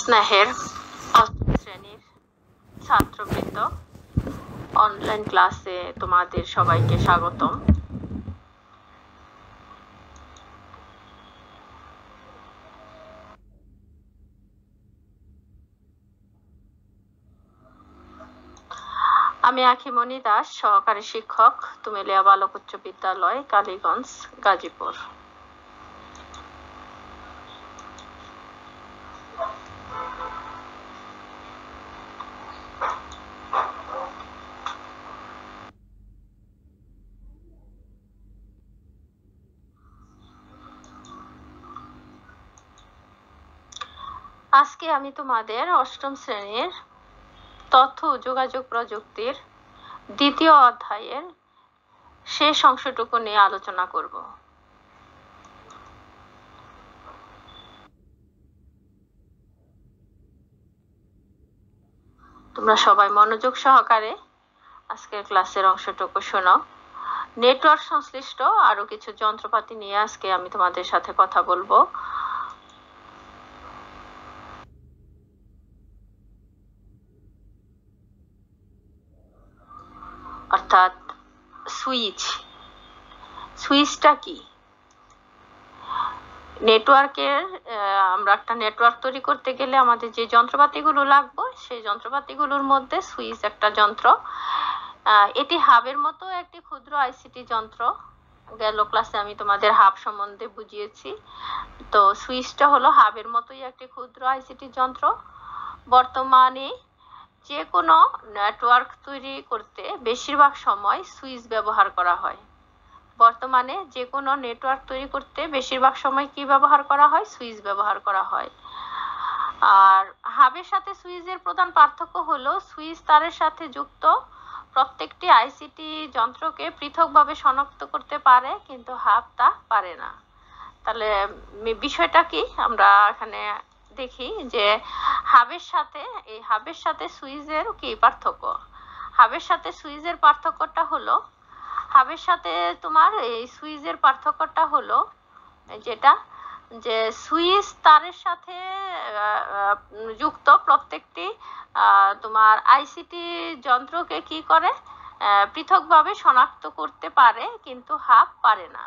স্নেহের অষ্টম শ্রেণীর ছাত্রবৃন্দ, অনলাইন ক্লাসে তোমাদের সবাইকে স্বাগতম। আমি আখিমণি দাস, সহকারী শিক্ষক, তুমেলিয়া বালক উচ্চ বিদ্যালয়, কালীগঞ্জ, গাজীপুর। আজকে আমি তোমাদের অষ্টম শ্রেণীর তথ্য ও যোগাযোগ প্রযুক্তির দ্বিতীয় অধ্যায়ের শেষ অংশটুকু নিয়ে আলোচনা করব। তোমরা সবাই মনোযোগ সহকারে আজকের ক্লাসের অংশটুকু শোনো। নেটওয়ার্ক সংশ্লিষ্ট আরো কিছু যন্ত্রপাতি নিয়ে আজকে আমি তোমাদের সাথে কথা বলবো। অর্থাৎ সুইচটা কি? নেটওয়ার্কের আমরা একটা নেটওয়ার্ক তৈরি করতে গেলে আমাদের যে যন্ত্রপাতিগুলো লাগবে সেই যন্ত্রপাতিগুলোর মধ্যে সুইচ একটা যন্ত্র। এটি হাবের মতো একটি ক্ষুদ্র আইসিটি যন্ত্র। গেল ক্লাসে আমি তোমাদের হাব সম্বন্ধে বুঝিয়েছি। তো সুইচটা হলো হাবের মতোই একটি ক্ষুদ্র আইসিটি যন্ত্র। বর্তমানে যে কোনো নেটওয়ার্ক তৈরি করতে বেশিরভাগ সময় সুইচ ব্যবহার করা হয়। বর্তমানে যে কোনো নেটওয়ার্ক তৈরি করতে বেশিরভাগ সময় কি ব্যবহার করা হয়? সুইচ ব্যবহার করা হয়। আর হাবের সাথে সুইচের প্রধান পার্থক্য হলো সুইচ তারের সাথে যুক্ত প্রত্যেকটি আইসিটি যন্ত্রকে পৃথকভাবে শনাক্ত করতে পারে, কিন্তু হাব তা পারে না। তাহলে বিষয়টা কি আমরা এখানে দেখি যে হাবের সাথে সুইচের কি পার্থক্য। হাবের সাথে সুইচের পার্থক্যটা হলো, হাবের সাথে তোমার এই সুইচের পার্থক্যটা হলো যেটা যে সুইচ তারের সাথে যুক্ত প্রত্যেকটি তোমার আইসিটি যন্ত্রকে কি করে পৃথকভাবে শনাক্ত করতে পারে, কিন্তু হাব পারে না।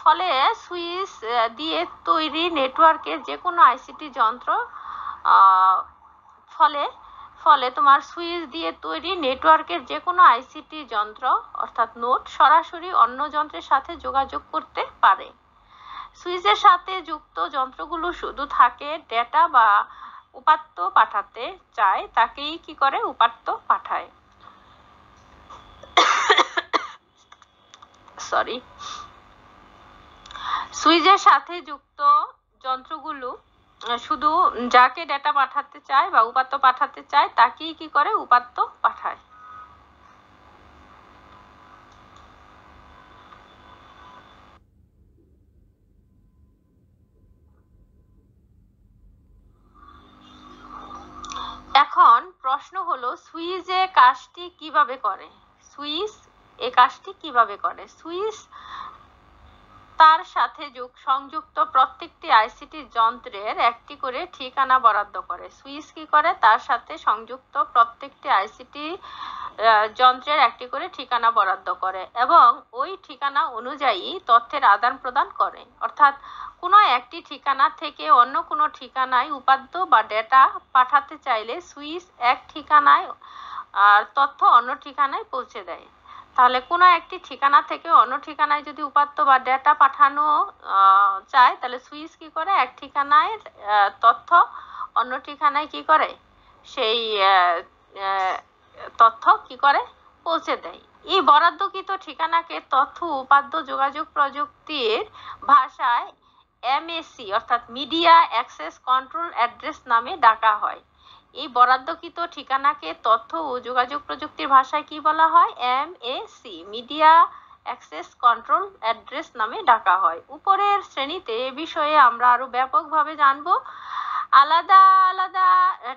ফলে সুইচ দিয়ে তৈরি নেটওয়ার্কের যে কোনো আইসিটি যন্ত্র ফলে তোমার সুইচ দিয়ে তৈরি নেটওয়ার্কের যে কোনো আইসিটি যন্ত্র অর্থাৎ নোড সরাসরি অন্য যন্ত্রের সাথে যোগাযোগ করতে পারে। সুইচের সাথে যুক্ত যন্ত্রগুলো শুধু থাকে ডেটা বা উপাত্ত পাঠাতে চায়, তাকেই কি করে উপাত্ত পাঠায়। সুইচের সাথে যুক্ত যন্ত্রগুলো শুধু যাকে ডেটা পাঠাতে চায় বা উপাত্ত পাঠাতে চায় তাকেই কি করে উপাত্ত পাঠায়। এখন প্রশ্ন হলো সুইচ এই কাজটি কিভাবে করে? সুইচ তার সাথে সংযুক্ত প্রত্যেকটি আইসিটি যন্ত্রের একটি করে ঠিকানা বরাদ্দ করে। সুইচ কি করে? তার সাথে সংযুক্ত প্রত্যেকটি আইসিটি যন্ত্রের একটি করে ঠিকানা বরাদ্দ করে এবং ওই ঠিকানা অনুযায়ী তথ্যের আদান প্রদান করে। অর্থাৎ কোনো একটি ঠিকানা থেকে অন্য কোনো ঠিকানায় উপাত্ত বা ডেটা পাঠাতে চাইলে সুইচ এক ঠিকানায় আর তথ্য অন্য ঠিকানায় পৌঁছে দেয়। তাহলে কোনো একটি ঠিকানা থেকে অন্য ঠিকানায় যদি উপাত্ত বা ডেটা পাঠানো চায়, তাহলে সুইচ কি করে? এক ঠিকানায় তথ্য অন্য ঠিকানায় কি করে? সেই তথ্য কি করে? পৌঁছে দেয়। এই বরাদ্দকৃত ঠিকানাকে তথ্য উপাত্ত যোগাযোগ প্রযুক্তির ভাষায় MAC অর্থাৎ মিডিয়া অ্যাক্সেস কন্ট্রোল অ্যাড্রেস নামে ডাকা হয়। এই বরাদ্দকৃত ঠিকানাকে তথ্য ও যোগাযোগ প্রযুক্তির ভাষায় কি বলা হয়? MAC media access control address নামে ডাকা হয়। উপরের শ্রেণীতে এ বিষয়ে আমরা আরো ব্যাপকভাবে জানব। আলাদা আলাদা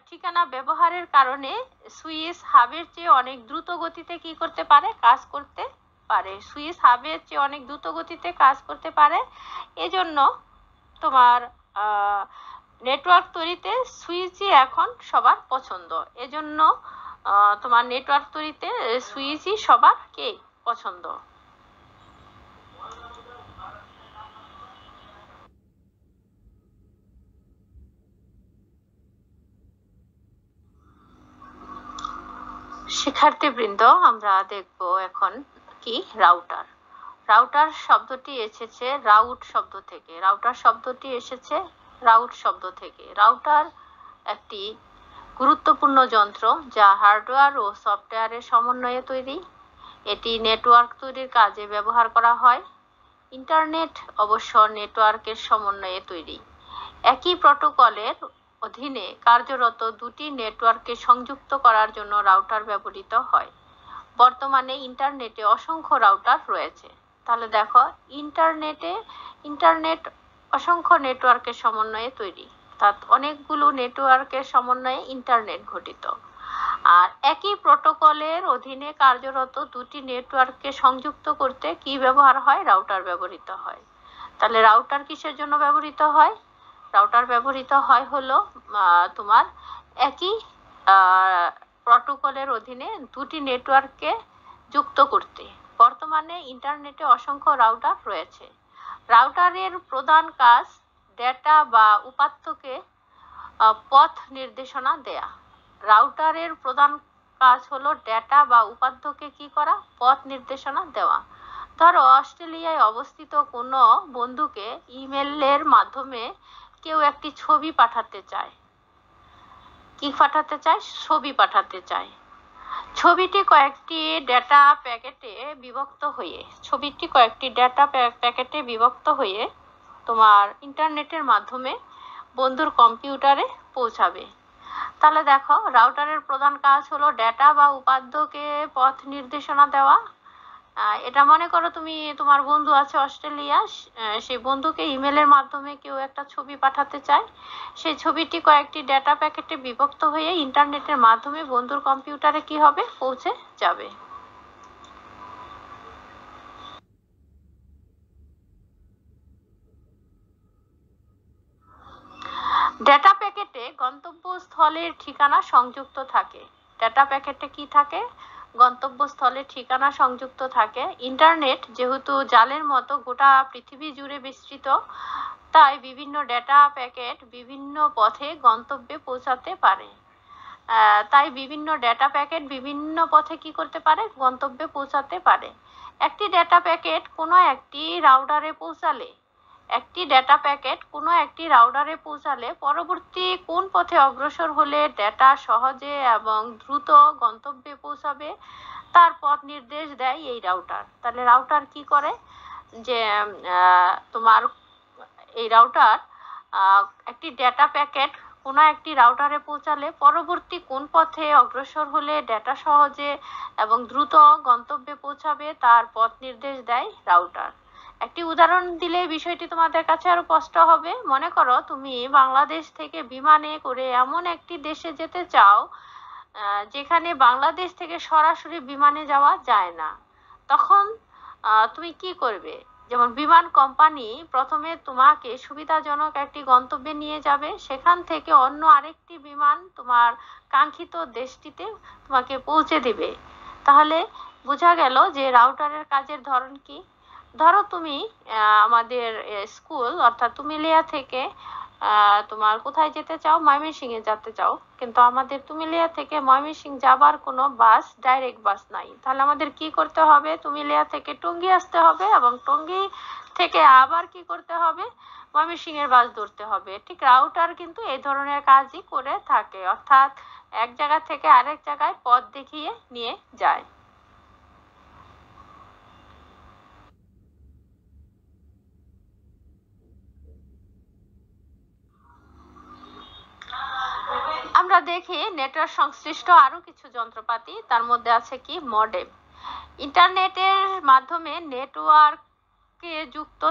ঠিকানা ব্যবহারের কারণে সুইচ হাবের চেয়ে অনেক দ্রুত গতিতে কি করতে পারে? কাজ করতে পারে। সুইচ হাবের চেয়ে অনেক দ্রুত গতিতে কাজ করতে পারে। এজন্য তোমার নেটওয়ার্ক তৈরিতে সুইচই এখন সবার পছন্দ। এজন্য তোমার নেটওয়ার্ক তৈরিতে সুইচই সবার কে পছন্দ। শিক্ষার্থীবৃন্দ, আমরা দেখব এখন কি রাউটার। রাউটার শব্দটি এসেছে রাউট শব্দ থেকে। রাউটার শব্দটি এসেছে রাউট শব্দ থেকে। রাউটার একটি গুরুত্বপূর্ণ যন্ত্র যা হার্ডওয়্যার ও সফটওয়্যারের সমন্বয়ে তৈরি। এটি নেটওয়ার্ক তৈরির কাজে ব্যবহার করা হয়। ইন্টারনেট অবশ্য নেটওয়ার্কের সমন্বয়ে তৈরি। একই প্রোটোকলের অধীনে কার্যরত দুটি নেটওয়ার্ককে সংযুক্ত করার জন্য রাউটার ব্যবহৃত হয়। বর্তমানে ইন্টারনেটে অসংখ্য রাউটার রয়েছে। তাহলে দেখো, ইন্টারনেট অসংখ্য নেটওয়ার্কের সমন্বয়ে তৈরি, অর্থাৎ অনেকগুলো নেটওয়ার্কের সমন্বয়ে ইন্টারনেট গঠিত। আর একই প্রোটোকলের অধীনে কার্যরত দুটি নেটওয়ার্ককে সংযুক্ত করতে কি ব্যবহার হয়? রাউটার ব্যবহৃত হয়। তাহলে রাউটার কিসের জন্য ব্যবহৃত হয়? রাউটার ব্যবহৃত হয় হলো তোমার একই প্রোটোকলের অধীনে দুটি নেটওয়ার্ককে যুক্ত করতে। বর্তমানে ইন্টারনেটে অসংখ্য রাউটার রয়েছে। রাউটারের প্রধান কাজ ডেটা বা উপাত্তকে পথ নির্দেশনা দেয়া। রাউটারের প্রধান কাজ হলো ডেটা বা উপাত্তকে কি করা? পথ নির্দেশনা দেওয়া। ধরো, অস্ট্রেলিয়ায় অবস্থিত কোনো বন্ধুকে ইমেলের মাধ্যমে কেউ একটি ছবি পাঠাতে চায়। কি পাঠাতে চায়? ছবি পাঠাতে চায়। ছবিটি কয়েকটি ডেটা প্যাকেটে বিভক্ত হয়ে তোমার ইন্টারনেটের মাধ্যমে বন্ধুর কম্পিউটারে পৌঁছাবে। তাহলে দেখো, রাউটারের প্রধান কাজ হলো ডেটা বা উপাত্তকে পথ নির্দেশনা দেওয়া। এটা মনে করো তোমার বন্ধু আছে অস্ট্রেলিয়া, সেই বন্ধুকে ইমেলের মাধ্যমে কেউ একটা ছবি পাঠাতে চায়। সেই ছবিটি কয়েকটি ডেটা প্যাকেটে বিভক্ত হয়ে ইন্টারনেটের মাধ্যমে বন্ধুর কম্পিউটারে কি হবে? পৌঁছে যাবে। ডেটা প্যাকেটে গন্তব্যস্থলের ঠিকানা সংযুক্ত থাকে। ডেটা প্যাকেটে কি থাকে? গন্তব্যস্থলের ঠিকানা সংযুক্ত থাকে। ইন্টারনেট যেহেতু জালের মতো গোটা পৃথিবী জুড়ে বিস্তৃত, তাই বিভিন্ন ডেটা প্যাকেট বিভিন্ন পথে গন্তব্যে পৌঁছাতে পারে। বিভিন্ন পথে কি করতে পারে? গন্তব্যে পৌঁছাতে পারে। একটি ডেটা প্যাকেট কোনো একটি রাউটারে পৌঁছালে পরবর্তী কোন পথে অগ্রসর হলে ডেটা সহজে এবং দ্রুত গন্তব্যে পৌঁছাবে তার পথ নির্দেশ দেয় এই রাউটার। তাহলে রাউটার কি করে? যে তোমার এই রাউটার একটি ডেটা প্যাকেট কোনো একটি রাউটারে পৌঁছালে পরবর্তী কোন পথে অগ্রসর হলে ডেটা সহজে এবং দ্রুত গন্তব্যে পৌঁছাবে তার পথ নির্দেশ দেয় রাউটার। একটি উদাহরণ দিলে বিষয়টি তোমাদের কাছে আরো স্পষ্ট হবে। মনে করো, তুমি বাংলাদেশ থেকে বিমানে করে এমন একটি দেশে যেতে চাও যেখানে বাংলাদেশ থেকে সরাসরি বিমানে যাওয়া যায় না। তখন তুমি কি করবে? যেমন বিমান কোম্পানি প্রথমে তোমাকে সুবিধাজনক একটি গন্তব্যে নিয়ে যাবে, সেখান থেকে অন্য আরেকটি বিমান তোমার কাঙ্ক্ষিত দেশটিতে তোমাকে পৌঁছে দিবে। তাহলে বোঝা গেল যে রাউটারের কাজের ধরন কি। ধরো, তুমি আমাদের স্কুল অর্থাৎ তুমিলিয়া থেকে তোমার কোথায় যেতে চাও? ময়মনসিংহে যেতে চাও, কিন্তু আমাদের তুমিলিয়া থেকে ময়মনসিংহ যাবার কোনো ডাইরেক্ট বাস নাই। তাহলে আমাদের কি করতে হবে? তুমিলিয়া থেকে টঙ্গী আসতে হবে এবং টঙ্গী থেকে আবার কি করতে হবে? ময়মনসিংহের বাস ধরতে হবে। ঠিক রাউটার কিন্তু এই ধরনের কাজই করে থাকে, অর্থাৎ এক জায়গা থেকে আরেক জায়গায় পথ দেখিয়ে নিয়ে যায়। আমরা দেখি নেটওয়ার্ক সংশ্লিষ্ট আরো কিছু যন্ত্রপাতি। তার মধ্যে আছে কি? মডেম। ইন্টারনেটের মাধ্যমে নেটওয়ার্কে যুক্ত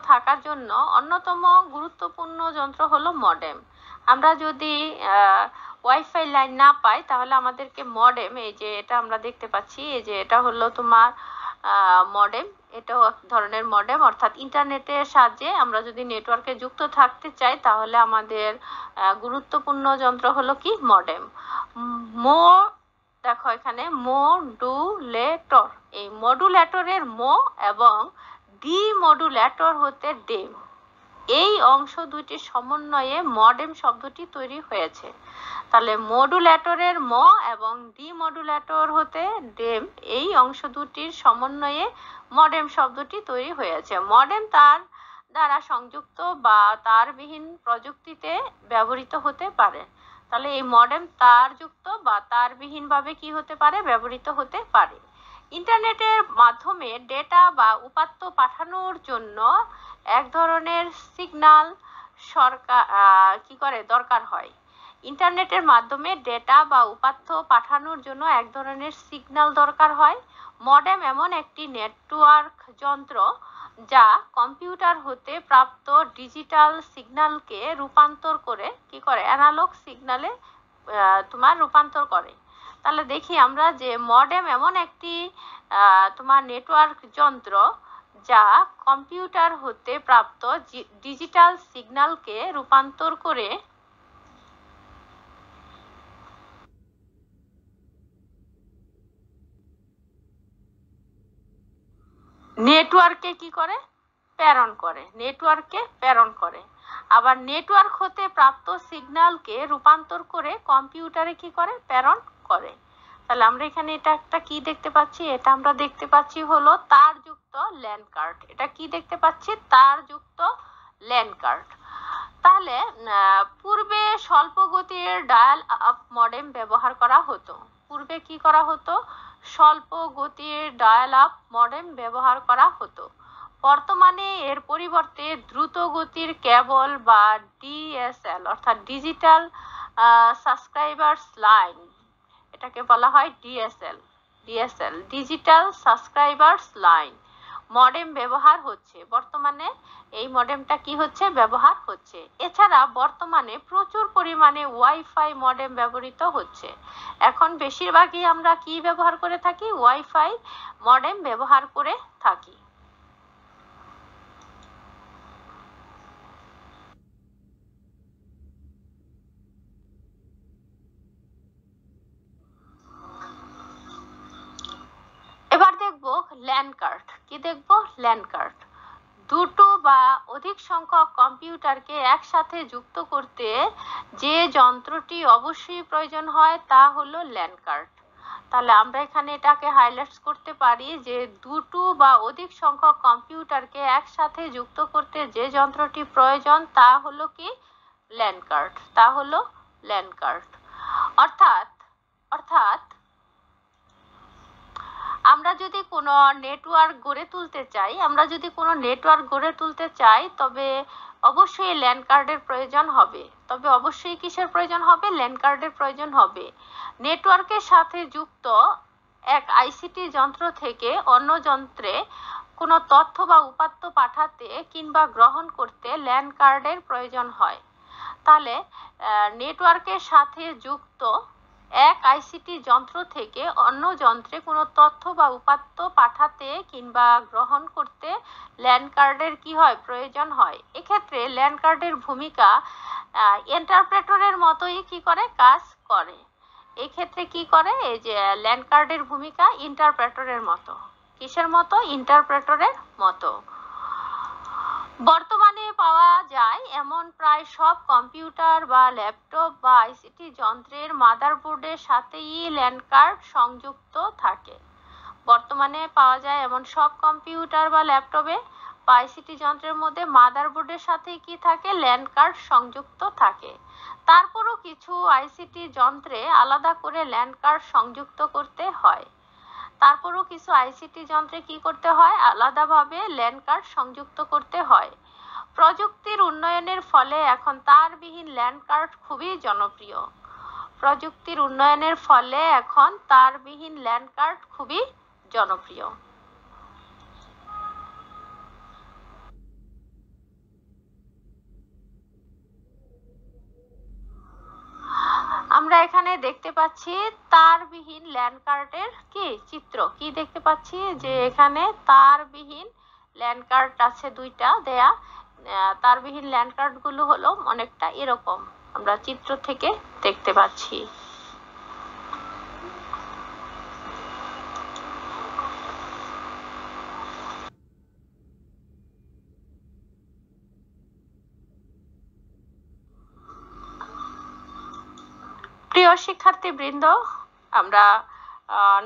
থাকার জন্য অন্যতম গুরুত্বপূর্ণ যন্ত্র হলো মডেম। আমরা যদি ওয়াইফাই লাইন না পাই তাহলে আমাদেরকে মডেম, এই যে এটা আমরা দেখতে পাচ্ছি, এই যে এটা হলো তোমার মডেম, এটাও এক ধরনের মডেম, অর্থাৎ ইন্টারনেটের সাহায্যে আমরা যদি নেটওয়ার্কে যুক্ত থাকতে চাই তাহলে আমাদের গুরুত্বপূর্ণ যন্ত্র হলো কি মডেম। মো দেখো এখানে মডুলেটর, এই মডুলেটরের মো এবং ডিমডুলেটর হতে ডেম, এই অংশ দুইটির সমন্বয়ে মডেম শব্দটি তৈরি হয়েছে। তাহলে মডুলেটরের ম এবং ডিমডুলেটর হতে ডেম, এই অংশ দুটির সমন্বয়ে মডেম শব্দটি তৈরি হয়েছে। মডেম তার দ্বারা সংযুক্ত বা তারবিহীন প্রযুক্তিতে ব্যবহৃত হতে পারে। তাহলে এই মডেম তারযুক্ত বা তারবিহীন ভাবে কি হতে পারে, ব্যবহৃত হতে পারে। ইন্টারনেটের মাধ্যমে ডেটা বা উপাত্ত পাঠানোর জন্য এক ধরনের সিগন্যাল দরকার হয়। ইন্টারনেটের মাধ্যমে ডেটা বা উপাত্ত পাঠানোর জন্য এক ধরনের সিগন্যাল দরকার হয়। মডেম এমন একটি নেটওয়ার্ক যন্ত্র যা কম্পিউটার হতে প্রাপ্ত ডিজিটাল সিগন্যালকে রূপান্তর করে অ্যানালগ সিগন্যালে রূপান্তর করে। তাহলে দেখি আমরা যে মডেম এমন একটি নেটওয়ার্ক যন্ত্র যা কম্পিউটার হতে প্রাপ্ত ডিজিটাল সিগন্যালকে রূপান্তর করে নেটওয়ার্কে প্রেরণ করে, আবার নেটওয়ার্ক হতে প্রাপ্ত সিগন্যালকে রূপান্তর করে কম্পিউটারে প্রেরণ করে। তাহলে আমরা এখানে এটা একটা কি দেখতে পাচ্ছি, এটা আমরা দেখতে পাচ্ছি হলো তারযুক্ত ল্যান কার্ড। এটা কি দেখতে পাচ্ছি, তারযুক্ত ল্যান কার্ড। তাহলে পূর্বে স্বল্প গতির ডায়াল আপ মডেম ব্যবহার করা হতো। পূর্বে কি করা হতো, স্বল্প গতির ডায়াল আপ মডেম ব্যবহার করা হতো। বর্তমানে এর পরিবর্তে দ্রুত গতির কেবল বা ডিএসএল অর্থাৎ ডিজিটাল সাবস্ক্রাইবার্স লাইন, এটাকে বলা হয় DSL, digital subscribers line modem ব্যবহার হচ্ছে। বর্তমানে এই মডেমটা কি হচ্ছে, ব্যবহার হচ্ছে। এছাড়া বর্তমানে প্রচুর পরিমাণে ওয়াইফাই মডেম ব্যবহৃত হচ্ছে। এখন বেশিরভাগই আমরা কি ব্যবহার করে থাকি, ওয়াইফাই মডেম ব্যবহার করে থাকি। এবার দেখব ল্যান কার্ড। কি দেখব, ল্যান কার্ড। দুটো বা অধিক সংখ্যক কম্পিউটারকে একসাথে যুক্ত করতে যে যন্ত্রটি অবশ্যই প্রয়োজন হয় তা হলো ল্যান কার্ড। তাহলে আমরা এখানে এটাকে হাইলাইট করতে পারি যে দুটো বা অধিক সংখ্যক কম্পিউটারকে একসাথে যুক্ত করতে যে যন্ত্রটি প্রয়োজন তা হলো কি, ল্যান কার্ড। তা হলো ল্যান কার্ড। অর্থাৎ আমরা যদি কোনো নেটওয়ার্ক গড়ে তুলতে চাই তবে অবশ্যই ল্যান কার্ডের প্রয়োজন হবে। তবে অবশ্যই কিসের প্রয়োজন হবে, ল্যান কার্ডের প্রয়োজন হবে। নেটওয়ার্কের সাথে যুক্ত এক আইসিটি যন্ত্র থেকে অন্য যন্ত্রে কোনো তথ্য বা উপাত্ত পাঠাতে কিংবা গ্রহণ করতে ল্যান কার্ডের প্রয়োজন হয়। তাহলে নেটওয়ার্কের সাথে যুক্ত এক আইসিটি যন্ত্র থেকে অন্য যন্ত্রে কোনো তথ্য বা উপাত্ত পাঠাতে কিংবা গ্রহণ করতে ল্যান কার্ডের কি হয়, প্রয়োজন হয়। এক্ষেত্রে ল্যান কার্ডের ভূমিকা ইন্টারপ্রেটরের মতোই কি করে, কাজ করে। এক্ষেত্রে কি করে, এই যে ল্যান কার্ডের ভূমিকা ইন্টারপ্রেটরের মতো। কিসের মতো, ইন্টারপ্রেটরের মতো। বর্তমানে পাওয়া যায় এমন প্রায় সব কম্পিউটার বা ল্যাপটপ বা আইসিটি যন্ত্রের মাদারবোর্ডের সাথেই ল্যান কার্ড সংযুক্ত থাকে। বর্তমানে পাওয়া যায় এমন সব কম্পিউটার বা ল্যাপটপে বা আইসিটি যন্ত্রের মধ্যে মাদারবোর্ডের সাথে কি থাকে, ল্যান কার্ড সংযুক্ত থাকে। তারপরও কিছু আইসিটি যন্ত্রে আলাদা করে ল্যান কার্ড সংযুক্ত করতে হয়। কি করতে হয়, আলাদাভাবে ল্যান কার্ড সংযুক্ত করতে হয়। প্রযুক্তির উন্নয়নের ফলে এখন তারবিহীন ল্যান কার্ড খুবই জনপ্রিয়। আমরা আমরা এখানে দেখতে পাচ্ছি তারবিহীন ল্যান্ড কার্ডের চিত্র কি দেখতে পাচ্ছি, যে এখানে তারবিহীন ল্যান্ড কার্ড আছে দুইটা দেয়া। তারবিহীন ল্যান্ড কার্ড গুলো হলো অনেকটা এরকম, আমরা চিত্র থেকে দেখতে পাচ্ছি। প্রিয় শিক্ষার্থীবৃন্দ, আমরা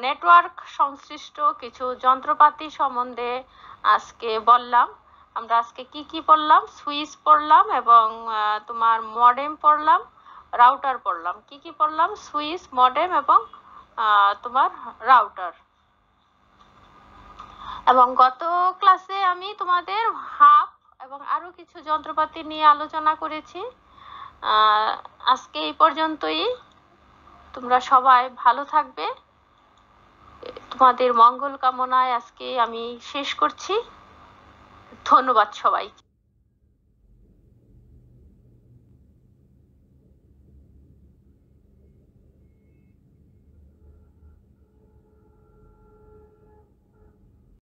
নেটওয়ার্ক সংশ্লিষ্ট কিছু যন্ত্রপাতি সম্বন্ধে আজকে বললাম। আমরা আজকে কি কি পড়লাম, সুইচ পড়লাম এবং তোমার মডেম পড়লাম, রাউটার পড়লাম। কি কি পড়লাম, সুইচ, মডেম এবং তোমার রাউটার। এবং গত ক্লাসে আমি তোমাদের হাব এবং আরো কিছু যন্ত্রপাতি নিয়ে আলোচনা করেছি। আজকে এই পর্যন্তই। তোমরা সবাই ভালো থাকবে। তোমাদের মঙ্গল কামনায় আজকে আমি শেষ করছি। ধন্যবাদ সবাইকে।